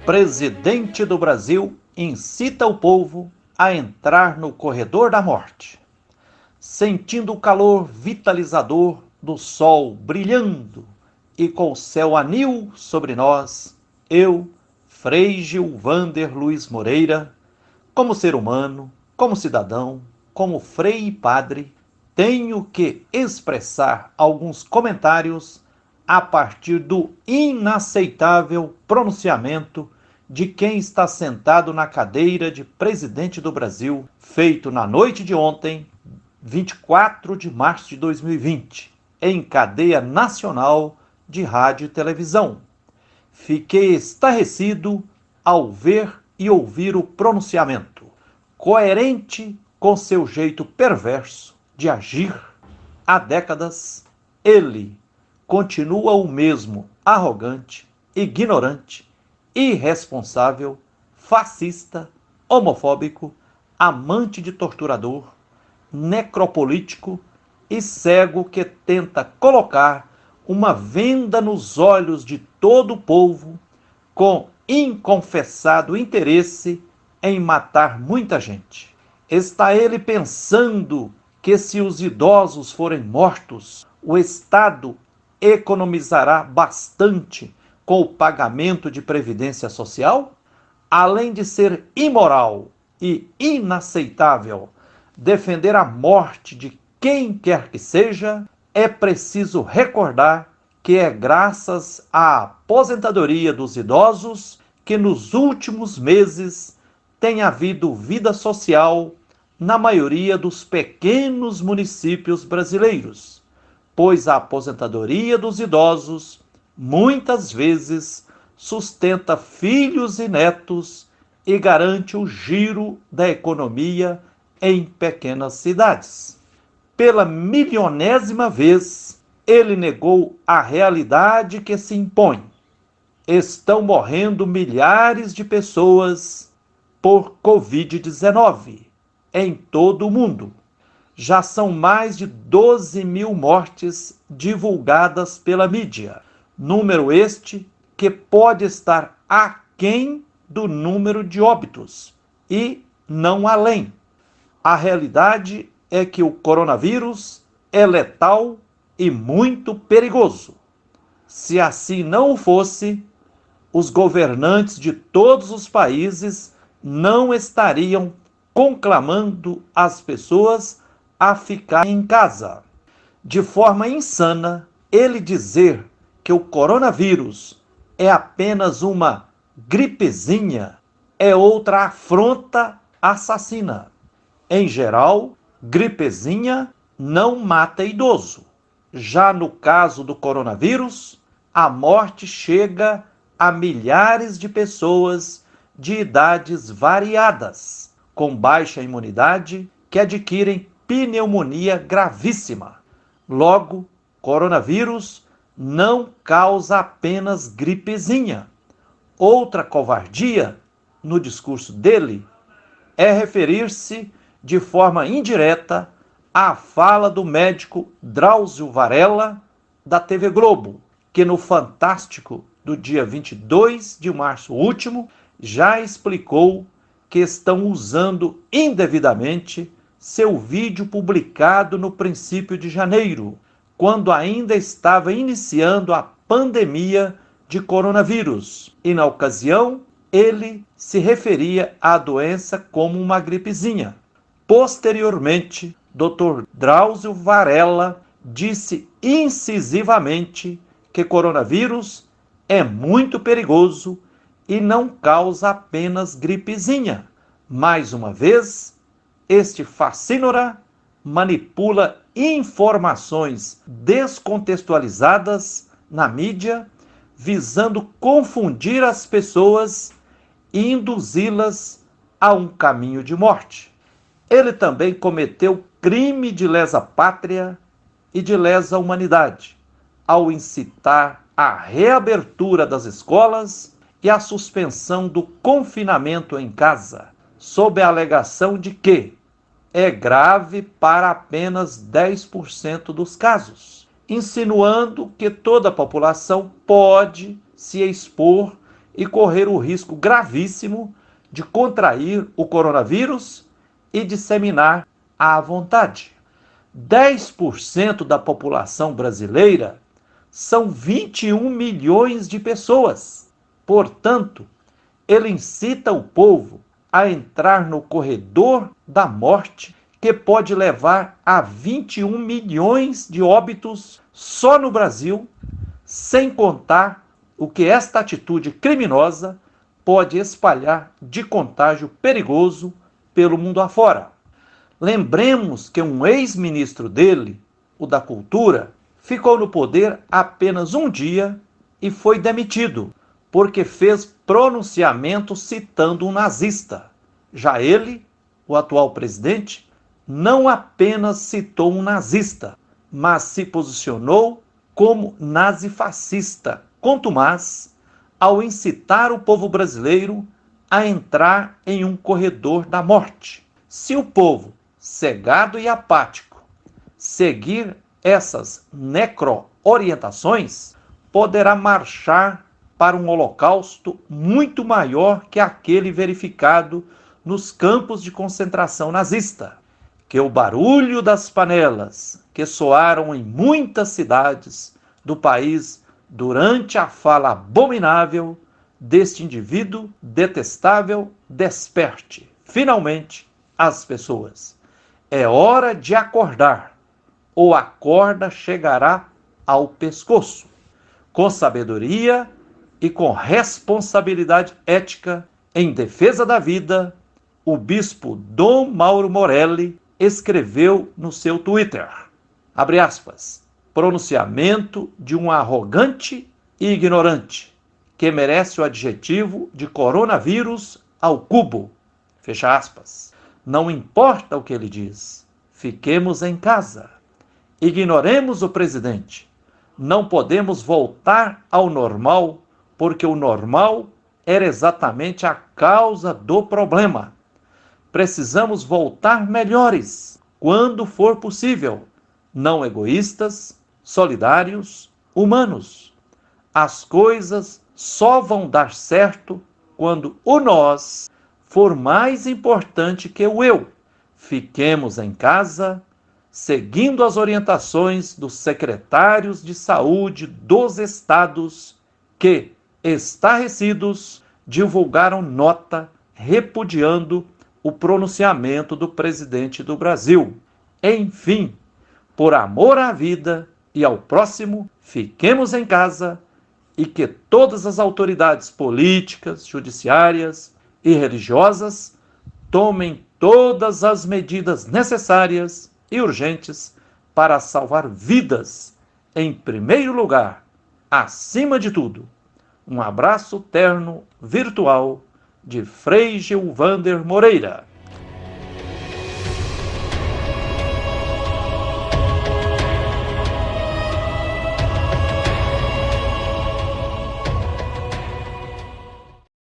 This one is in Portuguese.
Presidente do Brasil incita o povo a entrar no corredor da morte. Sentindo o calor vitalizador do sol brilhando e com o céu anil sobre nós, eu, Frei Gilvander Luiz Moreira, como ser humano, como cidadão, como frei e padre, tenho que expressar alguns comentários a partir do inaceitável pronunciamento de quem está sentado na cadeira de presidente do Brasil, feito na noite de ontem, 24 de março de 2020, em cadeia nacional de rádio e televisão. Fiquei estarrecido ao ver e ouvir o pronunciamento, coerente com seu jeito perverso de agir. Há décadas, ele continua o mesmo arrogante, ignorante, irresponsável, fascista, homofóbico, amante de torturador, necropolítico e cego que tenta colocar uma venda nos olhos de todo o povo com inconfessado interesse em matar muita gente. Está ele pensando que se os idosos forem mortos, o Estado economizará bastante com o pagamento de previdência social? Além de ser imoral e inaceitável defender a morte de quem quer que seja, é preciso recordar que é graças à aposentadoria dos idosos que nos últimos meses tem havido vida social na maioria dos pequenos municípios brasileiros, pois a aposentadoria dos idosos muitas vezes sustenta filhos e netos e garante o giro da economia em pequenas cidades. Pela milionésima vez, ele negou a realidade que se impõe. Estão morrendo milhares de pessoas por Covid-19 em todo o mundo. Já são mais de 12 mil mortes divulgadas pela mídia. Número este que pode estar aquém do número de óbitos e não além. A realidade é que o coronavírus é letal e muito perigoso. Se assim não o fosse, os governantes de todos os países não estariam conclamando as pessoas a ficarem em casa. De forma insana, ele dizer que o coronavírus é apenas uma gripezinha é outra afronta assassina. Em geral, gripezinha não mata idoso. Já no caso do coronavírus, a morte chega a milhares de pessoas de idades variadas, com baixa imunidade, que adquirem pneumonia gravíssima. Logo, coronavírus não causa apenas gripezinha. Outra covardia no discurso dele é referir-se de forma indireta à fala do médico Drauzio Varella, da TV Globo, que no Fantástico do dia 22 de março último já explicou que estão usando indevidamente seu vídeo publicado no princípio de janeiro, quando ainda estava iniciando a pandemia de coronavírus. E na ocasião, ele se referia à doença como uma gripezinha. Posteriormente, Dr. Drauzio Varella disse incisivamente que coronavírus é muito perigoso e não causa apenas gripezinha. Mais uma vez, este facínora manipula informações descontextualizadas na mídia, visando confundir as pessoas e induzi-las a um caminho de morte. Ele também cometeu crime de lesa pátria e de lesa humanidade, ao incitar a reabertura das escolas e a suspensão do confinamento em casa, sob a alegação de que é grave para apenas 10% dos casos, insinuando que toda a população pode se expor e correr o risco gravíssimo de contrair o coronavírus e disseminar à vontade. 10% da população brasileira são 21 milhões de pessoas. Portanto, ele incita o povo a entrar no corredor da morte, que pode levar a 21 milhões de óbitos só no Brasil, sem contar o que esta atitude criminosa pode espalhar de contágio perigoso pelo mundo afora. Lembremos que um ex-ministro dele, o da Cultura, ficou no poder apenas um dia e foi demitido, porque fez pronunciamento citando um nazista. Já ele, o atual presidente, não apenas citou um nazista, mas se posicionou como nazifascista, contumaz, ao incitar o povo brasileiro a entrar em um corredor da morte. Se o povo, cegado e apático, seguir essas necro-orientações, poderá marchar para um holocausto muito maior que aquele verificado nos campos de concentração nazista, que o barulho das panelas que soaram em muitas cidades do país durante a fala abominável deste indivíduo detestável desperte, finalmente, as pessoas. É hora de acordar, ou a corda chegará ao pescoço. Com sabedoria e com responsabilidade ética em defesa da vida, o bispo Dom Mauro Morelli escreveu no seu Twitter, abre aspas, pronunciamento de um arrogante e ignorante, que merece o adjetivo de coronavírus ao cubo, fecha aspas. Não importa o que ele diz, fiquemos em casa. Ignoremos o presidente. Não podemos voltar ao normal, porque o normal era exatamente a causa do problema. Precisamos voltar melhores, quando for possível, não egoístas, solidários, humanos. As coisas só vão dar certo quando o nós for mais importante que o eu. Fiquemos em casa, seguindo as orientações dos secretários de saúde dos estados que, estarrecidos, divulgaram nota repudiando o pronunciamento do presidente do Brasil. Enfim, por amor à vida e ao próximo, fiquemos em casa e que todas as autoridades políticas, judiciárias e religiosas tomem todas as medidas necessárias e urgentes para salvar vidas, em primeiro lugar, acima de tudo. Um abraço terno virtual de Frei Gilvander Moreira.